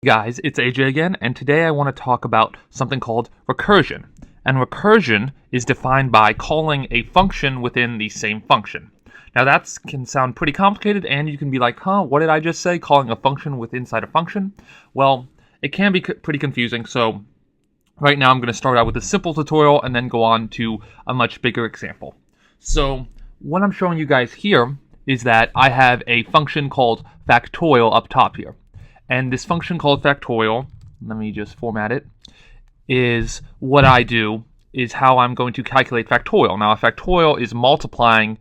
Guys, it's AJ again, and today I want to talk about something called recursion. And recursion is defined by calling a function within the same function. Now that can sound pretty complicated, and you can be like, what did I just say? Calling a function inside a function? Well, it can be pretty confusing, so right now I'm going to start out with a simple tutorial and then go on to a much bigger example. So what I'm showing you guys here is that I have a function called factorial up top here. And this function called factorial, let me just format it, is what I do, is how I'm going to calculate factorial. Now, a factorial is multiplying,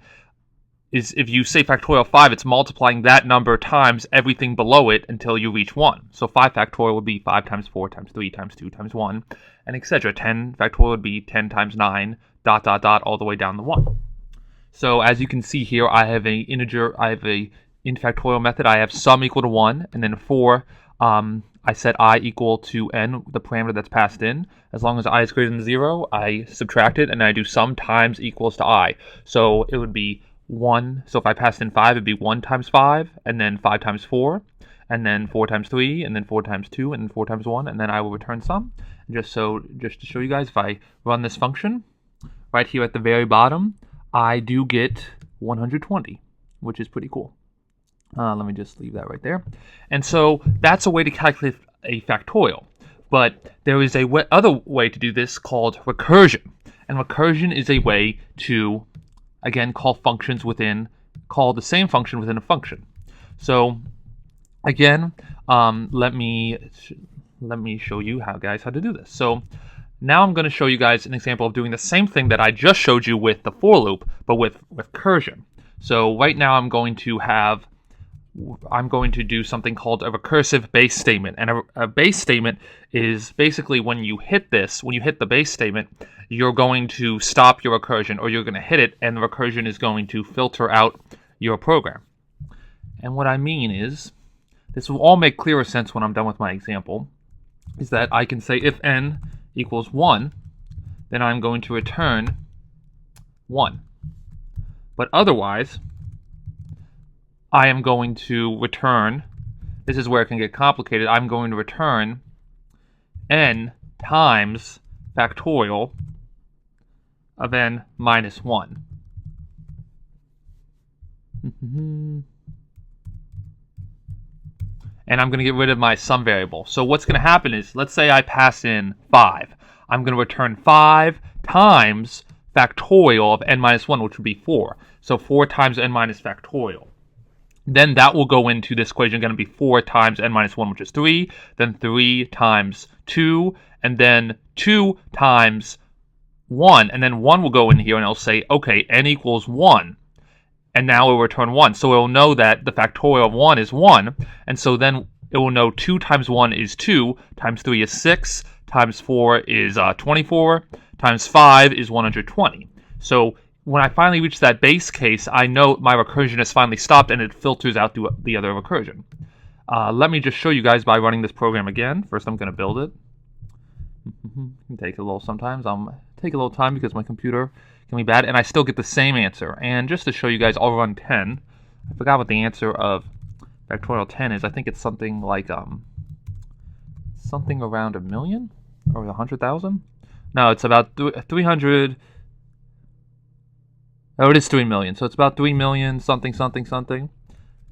if you say factorial 5, it's multiplying that number times everything below it until you reach 1. So 5 factorial would be 5 times 4 times 3 times 2 times 1, and etc. 10 factorial would be 10 times 9, ... all the way down to 1. So as you can see here, I have a in factorial method, I have sum equal to 1, and then for I set I equal to n, the parameter that's passed in. As long as I is greater than 0, I subtract it, and I do sum times equals to I. So it would be 1, so if I passed in 5, it would be 1 times 5, and then 5 times 4, and then 4 times 3, and then 4 times 2, and then 4 times 1, and then I will return sum. And just to show you guys, if I run this function, right here at the very bottom, I do get 120, which is pretty cool. Let me just leave that right there. And so that's a way to calculate a factorial. But there is a other way to do this called recursion. And recursion is a way to, again, call the same function within a function. So again, let me show you how to do this. So now I'm going to show you guys an example of doing the same thing that I just showed you with the for loop, but with recursion. So right now I'm going to do something called a recursive base statement. And a base statement is basically when you hit the base statement, you're going to stop your recursion, or you're going to hit it, and the recursion is going to filter out your program. And what I mean is, this will all make clearer sense when I'm done with my example, is that I can say if n equals 1, then I'm going to return 1. But otherwise, I am going to return, this is where it can get complicated, I'm going to return n times factorial of n minus 1. And I'm going to get rid of my sum variable. So what's going to happen is, let's say I pass in 5. I'm going to return 5 times factorial of n minus 1, which would be 4. So 4 times n minus factorial. Then that will go into this equation, going to be 4 times n minus 1, which is 3, then 3 times 2, and then 2 times 1, and then 1 will go in here, and it'll say, okay, n equals 1, and now it will return 1. So it will know that the factorial of 1 is 1, and so then it will know 2 times 1 is 2, times 3 is 6, times 4 is 24, times 5 is 120. So when I finally reach that base case, I know my recursion has finally stopped and it filters out the other recursion. Let me just show you guys by running this program again. First, I'm going to build it. It take a little sometimes. Take a little time because my computer can be bad, and I still get the same answer. And just to show you guys, I'll run 10. I forgot what the answer of factorial 10 is. I think it's something like something around 1 million or 100,000. No, it's about 300. Oh, it is 3 million. So it's about 3 million something.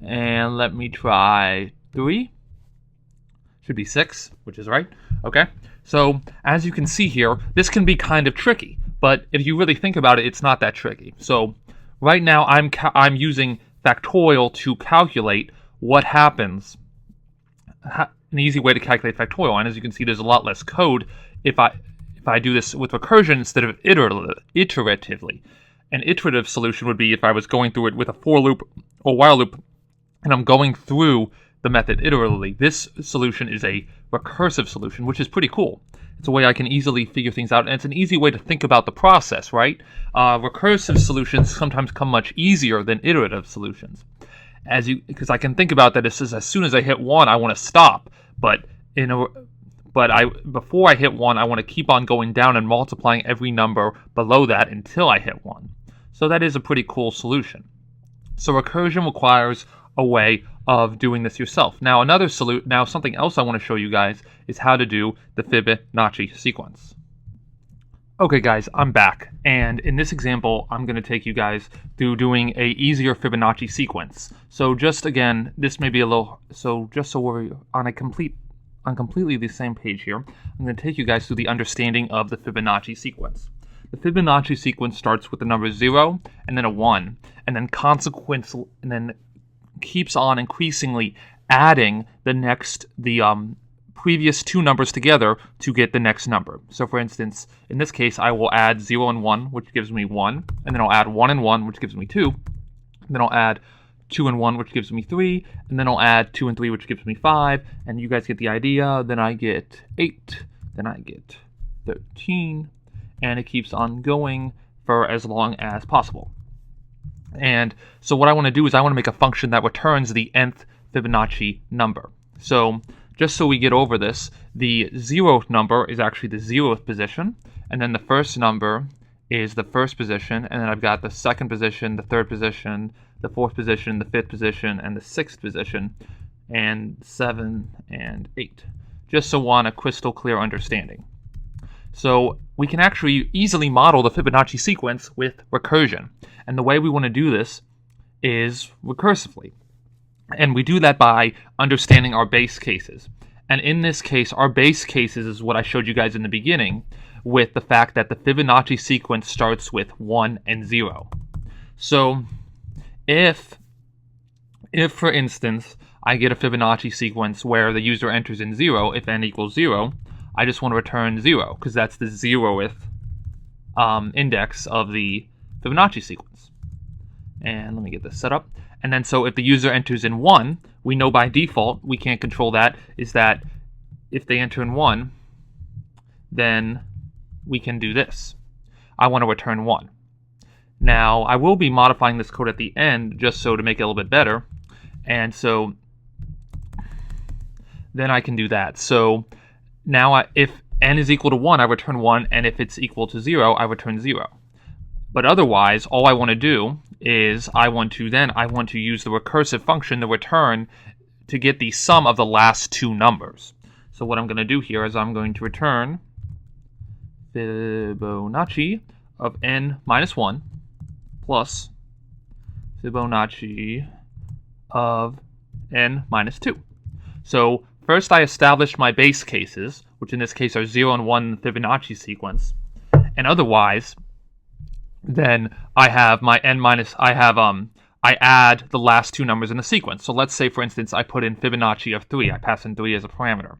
And let me try 3. Should be 6, which is right. Okay. So as you can see here, this can be kind of tricky. But if you really think about it, it's not that tricky. So right now I'm using factorial to calculate what happens. An easy way to calculate factorial. And as you can see, there's a lot less code if I do this with recursion instead of iteratively. An iterative solution would be if I was going through it with a for loop or while loop, and I'm going through the method iteratively. This solution is a recursive solution, which is pretty cool. It's a way I can easily figure things out, and it's an easy way to think about the process, right? Recursive solutions sometimes come much easier than iterative solutions, because I can think about that as soon as I hit 1, I want to stop, but before I hit 1, I want to keep on going down and multiplying every number below that until I hit 1. So that is a pretty cool solution. So recursion requires a way of doing this yourself. Now something else I want to show you guys is how to do the Fibonacci sequence. Okay guys, I'm back, and in this example I'm going to take you guys through doing a easier Fibonacci sequence. So just again, this may be a little, just so we're on completely the same page here, I'm going to take you guys through the understanding of the Fibonacci sequence. The Fibonacci sequence starts with the number 0 and then a 1, and then keeps on increasingly adding the previous two numbers together to get the next number. So for instance, in this case, I will add 0 and 1, which gives me 1, and then I'll add 1 and 1, which gives me 2, and then I'll add 2 and 1, which gives me 3, and then I'll add 2 and 3, which gives me 5, and you guys get the idea. Then I get 8, then I get 13, and it keeps on going for as long as possible. And so what I want to do is I want to make a function that returns the nth Fibonacci number. So just so we get over this, the 0th number is actually the 0th position, and then the first number is the first position, and then I've got the second position, the third position, the fourth position, the fifth position, and the sixth position, and 7 and 8, just so on a crystal clear understanding. So we can actually easily model the Fibonacci sequence with recursion, and the way we want to do this is recursively. And we do that by understanding our base cases. And in this case, our base cases is what I showed you guys in the beginning, with the fact that the Fibonacci sequence starts with 1 and 0. So if for instance, I get a Fibonacci sequence where the user enters in 0, if n equals 0, I just want to return 0, because that's the 0th index of the Fibonacci sequence. And let me get this set up. And then so if the user enters in 1, we know by default, we can't control that, is that if they enter in 1, then we can do this. I want to return 1. Now, I will be modifying this code at the end just so to make it a little bit better. And so then I can do that. So now if n is equal to 1, I return 1, and if it's equal to 0, I return 0. But otherwise, all I want to do is I want to use the recursive function to return to get the sum of the last two numbers. So what I'm going to do here is I'm going to return Fibonacci of n minus 1 plus Fibonacci of n minus 2. So first I established my base cases, which in this case are 0 and 1 in the Fibonacci sequence, and otherwise then I have my I add the last two numbers in the sequence. So let's say, for instance, I put in Fibonacci of 3. I pass in 3 as a parameter.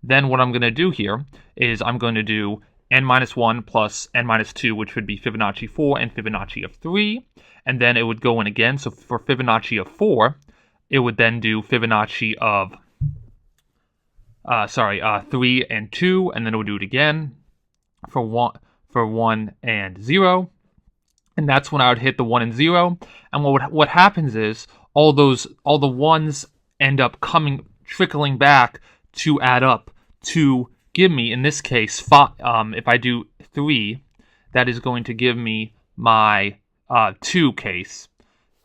Then what I'm going to do here is I'm going to do n minus 1 plus n minus 2, which would be Fibonacci 4 and Fibonacci of 3. And then it would go in again. So for Fibonacci of 4, it would then do Fibonacci of 3 and 2, and then it would do it again for 1 and 0. And that's when I would hit the 1 and 0. And what happens is all the ones end up trickling back to add up to give me, in this case, if I do 3, that is going to give me my 2 case.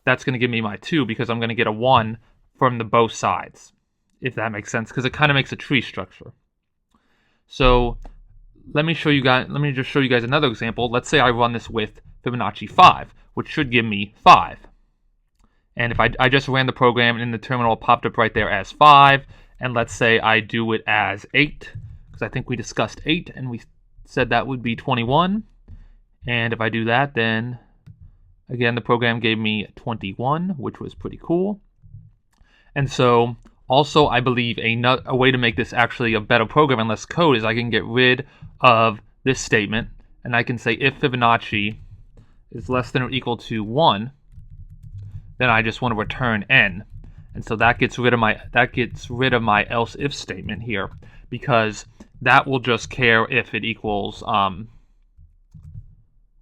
That's going to give me my 2 because I'm going to get a 1 from both sides, if that makes sense, because it kind of makes a tree structure. So let me just show you guys another example. Let's say I run this with Fibonacci 5, which should give me 5. And if I just ran the program and in the terminal it popped up right there as 5, and let's say I do it as 8, because I think we discussed 8 and we said that would be 21. And if I do that, then again the program gave me 21, which was pretty cool. And so also I believe a way to make this actually a better program and less code is I can get rid of this statement, and I can say if Fibonacci is less than or equal to 1, then I just want to return n. And so that gets rid of my else if statement here, because that will just care if it equals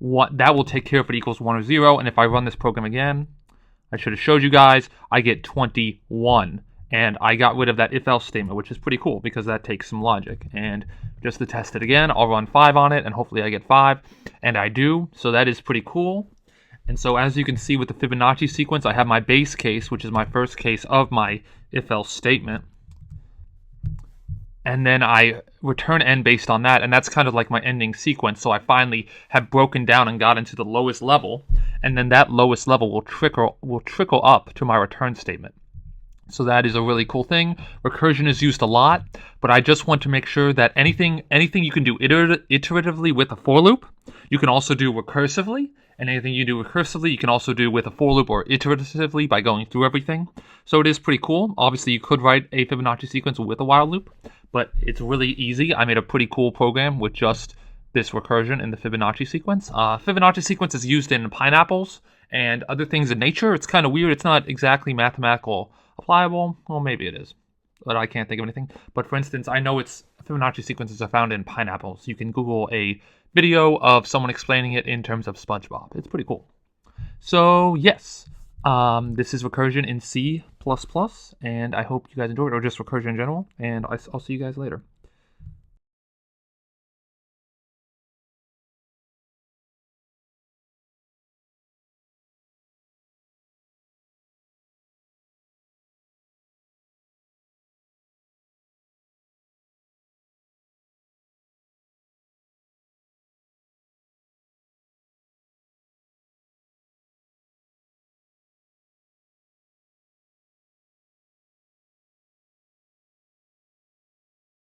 that will take care if it equals 1 or 0. And if I run this program again, I should have showed you guys, I get 21. And I got rid of that if-else statement, which is pretty cool because that takes some logic. And just to test it again, I'll run 5 on it, and hopefully I get 5. And I do, so that is pretty cool. And so as you can see with the Fibonacci sequence, I have my base case, which is my first case of my if-else statement. And then I return n based on that, and that's kind of like my ending sequence. So I finally have broken down and got into the lowest level, and then that lowest level will trickle up to my return statement. So that is a really cool thing. Recursion is used a lot, but I just want to make sure that anything you can do iteratively with a for loop, you can also do recursively. And anything you do recursively, you can also do with a for loop or iteratively by going through everything. So it is pretty cool. Obviously, you could write a Fibonacci sequence with a while loop, but it's really easy. I made a pretty cool program with just this recursion in the Fibonacci sequence. Fibonacci sequence is used in pineapples and other things in nature. It's kind of weird. It's not exactly mathematical applicable. Well, maybe it is, but I can't think of anything. But for instance, I know Fibonacci sequences are found in pineapples. You can Google a video of someone explaining it in terms of SpongeBob. It's pretty cool. So yes, this is recursion in C++, and I hope you guys enjoyed it, or just recursion in general, and I'll see you guys later.